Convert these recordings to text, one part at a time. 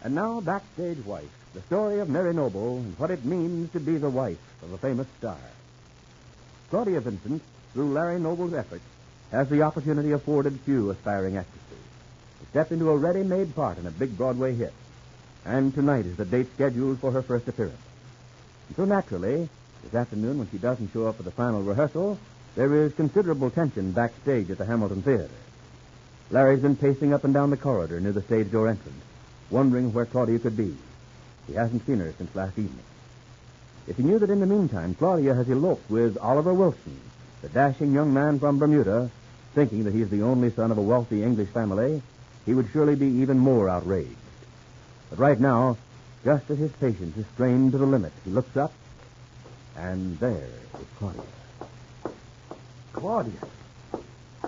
And now, Backstage Wife, the story of Mary Noble and what it means to be the wife of a famous star. Claudia Vincent, through Larry Noble's efforts, has the opportunity afforded few aspiring actresses to step into a ready-made part in a big Broadway hit. And tonight is the date scheduled for her first appearance. And so naturally, this afternoon when she doesn't show up for the final rehearsal, there is considerable tension backstage at the Hamilton Theater. Larry's been pacing up and down the corridor near the stage door entrance, wondering where Claudia could be. He hasn't seen her since last evening. If he knew that in the meantime Claudia has eloped with Oliver Wilson, the dashing young man from Bermuda, thinking that he's the only son of a wealthy English family, he would surely be even more outraged. But right now, just as his patience is strained to the limit, he looks up, and there is Claudia. Claudia,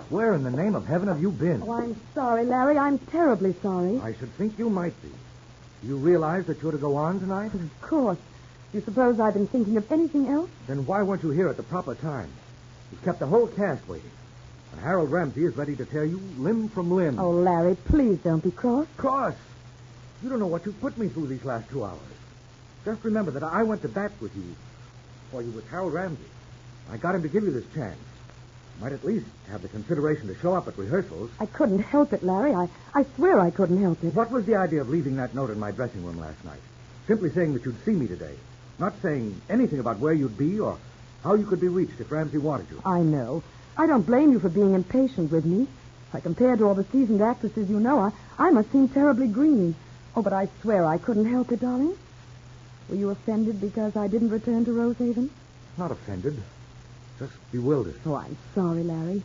where in the name of heaven have you been? Oh, I'm sorry, Larry. I'm terribly sorry. I should think you might be. Do you realize that you're to go on tonight? Of course. You suppose I've been thinking of anything else? Then why weren't you here at the proper time? You've kept the whole cast waiting. And Harold Ramsey is ready to tear you limb from limb. Oh, Larry, please don't be cross. Cross? You don't know what you've put me through these last 2 hours. Just remember that I went to bat with you, for you with Harold Ramsey. I got him to give you this chance. Might at least have the consideration to show up at rehearsals. I couldn't help it, Larry. I swear I couldn't help it. What was the idea of leaving that note in my dressing room last night? Simply saying that you'd see me today. Not saying anything about where you'd be or how you could be reached if Ramsey wanted you. I know. I don't blame you for being impatient with me. If I compare to all the seasoned actresses you know, I must seem terribly green. Oh, but I swear I couldn't help it, darling. Were you offended because I didn't return to Rosehaven? Not offended. Just bewildered. Oh, I'm sorry, Larry.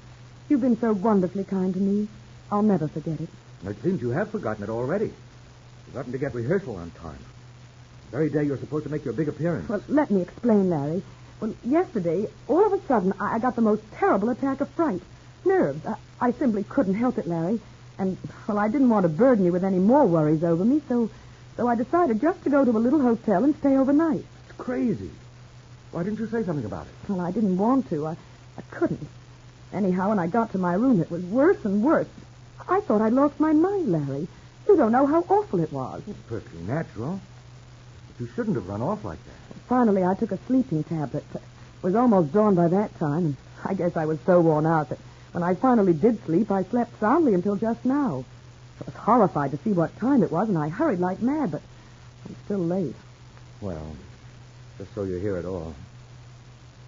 You've been so wonderfully kind to me. I'll never forget it. It seems you have forgotten it already. Forgotten to get rehearsal on time. The very day you're supposed to make your big appearance. Well, let me explain, Larry. Well, yesterday, all of a sudden, I got the most terrible attack of fright. Nerves. I simply couldn't help it, Larry. And, well, I didn't want to burden you with any more worries over me, so I decided just to go to a little hotel and stay overnight. It's crazy. Why didn't you say something about it? Well, I didn't want to. I couldn't. Anyhow, when I got to my room, it was worse and worse. I thought I'd lost my mind, Larry. You don't know how awful it was. It's perfectly natural. But you shouldn't have run off like that. Finally, I took a sleeping tablet. It was almost dawn by that time, and I guess I was so worn out that when I finally did sleep, I slept soundly until just now. I was horrified to see what time it was, and I hurried like mad, but I'm still late. Well, just so you're here at all.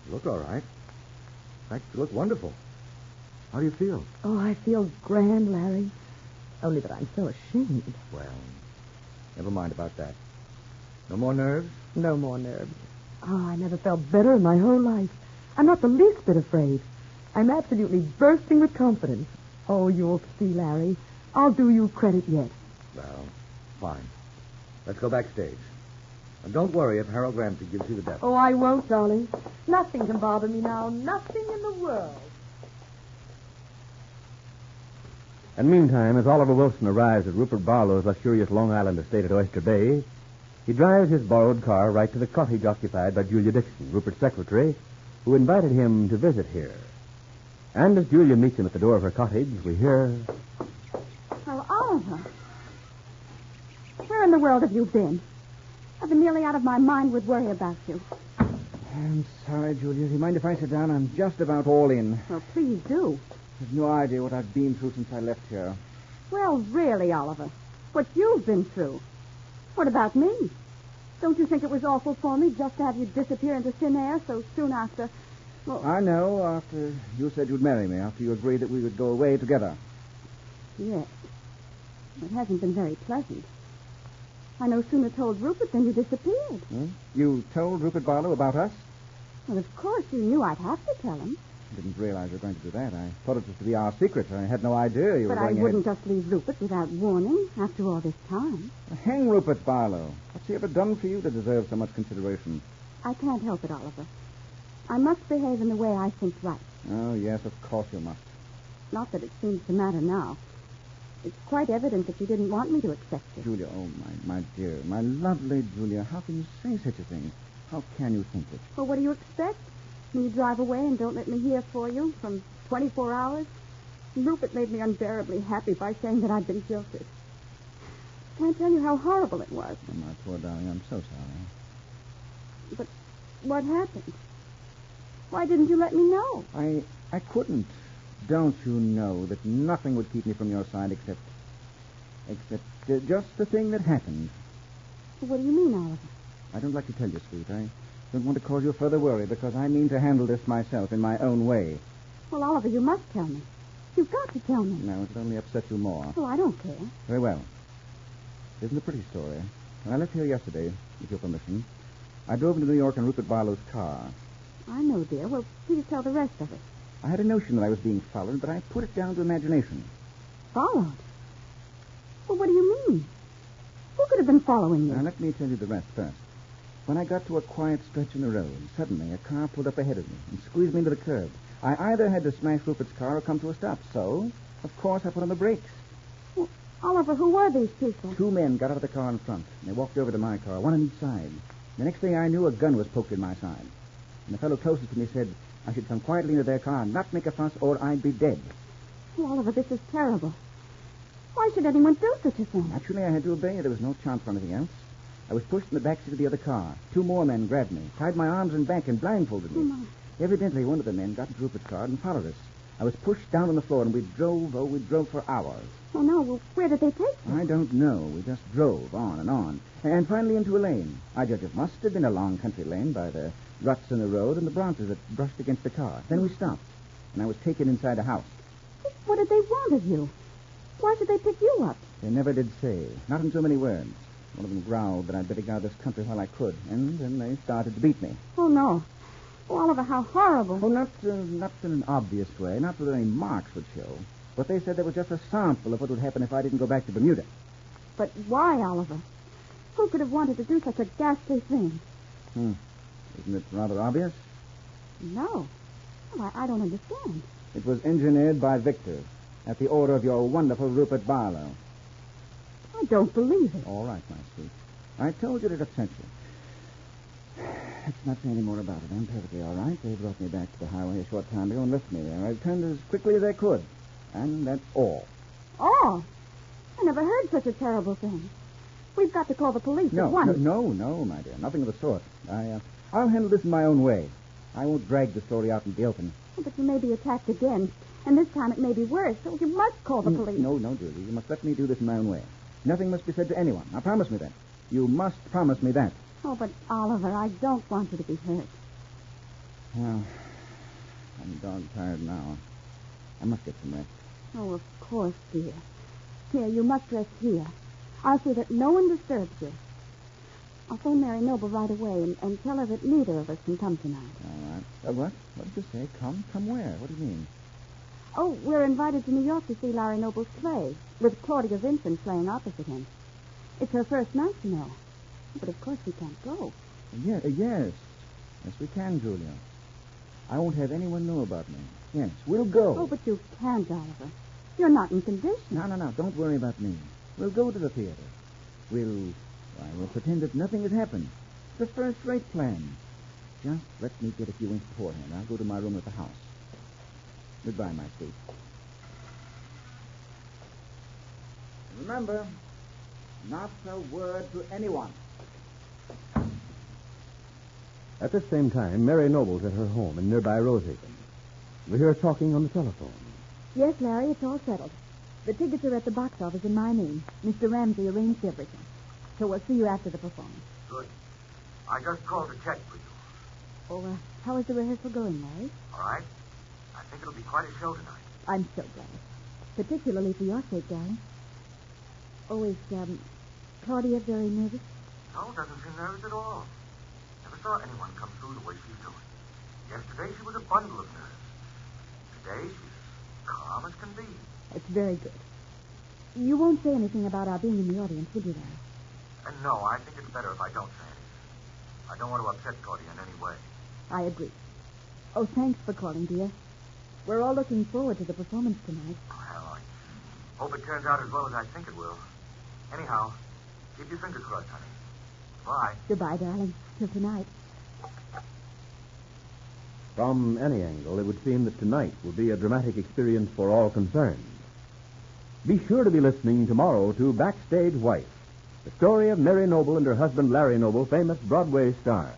You look all right. In fact, you look wonderful. How do you feel? Oh, I feel grand, Larry. Only that I'm so ashamed. Well, never mind about that. No more nerves? No more nerves. Oh, I never felt better in my whole life. I'm not the least bit afraid. I'm absolutely bursting with confidence. Oh, you'll see, Larry. I'll do you credit yet. Well, fine. Let's go backstage. And don't worry if Harold Ramsey gives you the devil. Oh, I won't, darling. Nothing can bother me now. Nothing in the world. And meantime, as Oliver Wilson arrives at Rupert Barlow's luxurious Long Island estate at Oyster Bay, he drives his borrowed car right to the cottage occupied by Julia Dixon, Rupert's secretary, who invited him to visit here. And as Julia meets him at the door of her cottage, we hear... Oh, Oliver. Where in the world have you been? I've been nearly out of my mind with worry about you. I'm sorry, Julia. Do you mind if I sit down? I'm just about all in. Well, please do. You've no idea what I've been through since I left here. Well, really, Oliver. What you've been through. What about me? Don't you think it was awful for me just to have you disappear into thin air so soon after... Well, I know, after you said you'd marry me, after you agreed that we would go away together. yes. It hasn't been very pleasant. I no sooner told Rupert than you disappeared. Hmm? You told Rupert Barlow about us? Well, of course, you knew I'd have to tell him. I didn't realize you were going to do that. I thought it was to be our secret. I had no idea you were But I going wouldn't just leave Rupert without warning after all this time. Hang Rupert Barlow. What's he ever done for you to deserve so much consideration? I can't help it, Oliver. I must behave in the way I think right. Oh, yes, of course you must. Not that it seems to matter now. It's quite evident that you didn't want me to accept it. Julia, oh, my dear, my lovely Julia, how can you say such a thing? How can you think it? Well, what do you expect? Me drive away and don't let me hear for you from 24 hours? Rupert made me unbearably happy by saying that I'd been guilty. Can I tell you how horrible it was? Oh, my poor darling, I'm so sorry. But what happened? Why didn't you let me know? I couldn't. Don't you know that nothing would keep me from your side except just the thing that happened? What do you mean, Oliver? I don't like to tell you, sweet. I don't want to cause you further worry because I mean to handle this myself in my own way. Well, Oliver, you must tell me. You've got to tell me. No, it'll only upset you more. Well, I don't care. Very well. Isn't it a pretty story? When I left here yesterday, with your permission, I drove into New York in Rupert Barlow's car. I know, dear. Well, please tell the rest of it. I had a notion that I was being followed, but I put it down to imagination. Followed? Well, what do you mean? Who could have been following you? Now, let me tell you the rest first. When I got to a quiet stretch in the road, suddenly a car pulled up ahead of me and squeezed me into the curb. I either had to smash Rupert's car or come to a stop, so, of course, I put on the brakes. Well, Oliver, who were these people? Two men got out of the car in front, and they walked over to my car, one on each side. The next thing I knew, a gun was poked in my side. And the fellow closest to me said I should come quietly into their car and not make a fuss or I'd be dead. Oh, Oliver, this is terrible. Why should anyone do such a thing? Naturally, I had to obey. There was no chance for anything else. I was pushed in the backseat of the other car. Two more men grabbed me, tied my arms and back, and blindfolded me. Oh, my. Evidently, one of the men got into Rupert's car and followed us. I was pushed down on the floor, and we drove for hours. Oh, no. Well, where did they take you? I don't know. We just drove on, and finally into a lane. I judge it must have been a long country lane by the ruts in the road and the branches that brushed against the car. Then we stopped, and I was taken inside a house. What did they want of you? Why should they pick you up? They never did say, not in so many words. One of them growled that I'd better get out of this country while I could, and then they started to beat me. Oh, no. Oh, Oliver, how horrible. Oh, not in an obvious way, not that any marks would show. But they said that was just a sample of what would happen if I didn't go back to Bermuda. But why, Oliver? Who could have wanted to do such a ghastly thing? Isn't it rather obvious? No. Well, I don't understand. It was engineered by Victor at the order of your wonderful Rupert Barlow. I don't believe it. All right, my sweet. I told you to upset you. Let's not say any more about it. I'm perfectly all right. They brought me back to the highway a short time ago and left me there. I returned as quickly as I could. And that's all. Oh, I never heard such a terrible thing. We've got to call the police at once. No, my dear. Nothing of the sort. I'll handle this in my own way. I won't drag the story out in the open. Oh, but you may be attacked again, and this time it may be worse, so you must call the police. No, Julie. You must let me do this in my own way. Nothing must be said to anyone. Now, promise me that. You must promise me that. Oh, but Oliver, I don't want you to be hurt. Well, I'm dog tired now. I must get some rest. Oh, of course, dear. Here, you must rest here. I'll see that no one disturbs you. I'll phone Mary Noble right away and tell her that neither of us can come tonight. All right. What? What did you say? Come? Come where? What do you mean? Oh, we're invited to New York to see Larry Noble's play, with Claudia Vincent playing opposite him. It's her first night, you know. But of course we can't go. Yes. Yes, we can, Julia. I won't have anyone know about me. Yes, we'll go. Oh, but you can't, Oliver. You're not in condition. No. Don't worry about me. We'll go to the theater. We'll pretend that nothing has happened. It's a first-rate plan. Just let me get a few winks beforehand. I'll go to my room at the house. Goodbye, my sweet. Remember, not a word to anyone. At the same time, Mary Noble's at her home in nearby Rosehaven. We hear her talking on the telephone. Yes, Larry, it's all settled. The tickets are at the box office in my name. Mr. Ramsey arranged everything. So we'll see you after the performance. Good. I just called to check with you. Oh, how is the rehearsal going, Larry? All right? I think it'll be quite a show tonight. I'm so glad. Particularly for your sake, darling. Oh, is Claudia very nervous? No, doesn't seem nervous at all. Never saw anyone come through the way she's doing. Yesterday, she was a bundle of nerves. Today, she's calm as can be. It's very good. You won't say anything about our being in the audience, will you, Larry? And no, I think it's better if I don't say anything. I don't want to upset Claudia in any way. I agree. Oh, thanks for calling, dear. We're all looking forward to the performance tonight. Well, I hope it turns out as well as I think it will. Anyhow, keep your fingers crossed, honey. Bye. Goodbye, darling. Till tonight. From any angle, it would seem that tonight will be a dramatic experience for all concerned. Be sure to be listening tomorrow to Backstage Wife, The story of Mary Noble and her husband Larry Noble, famous Broadway stars.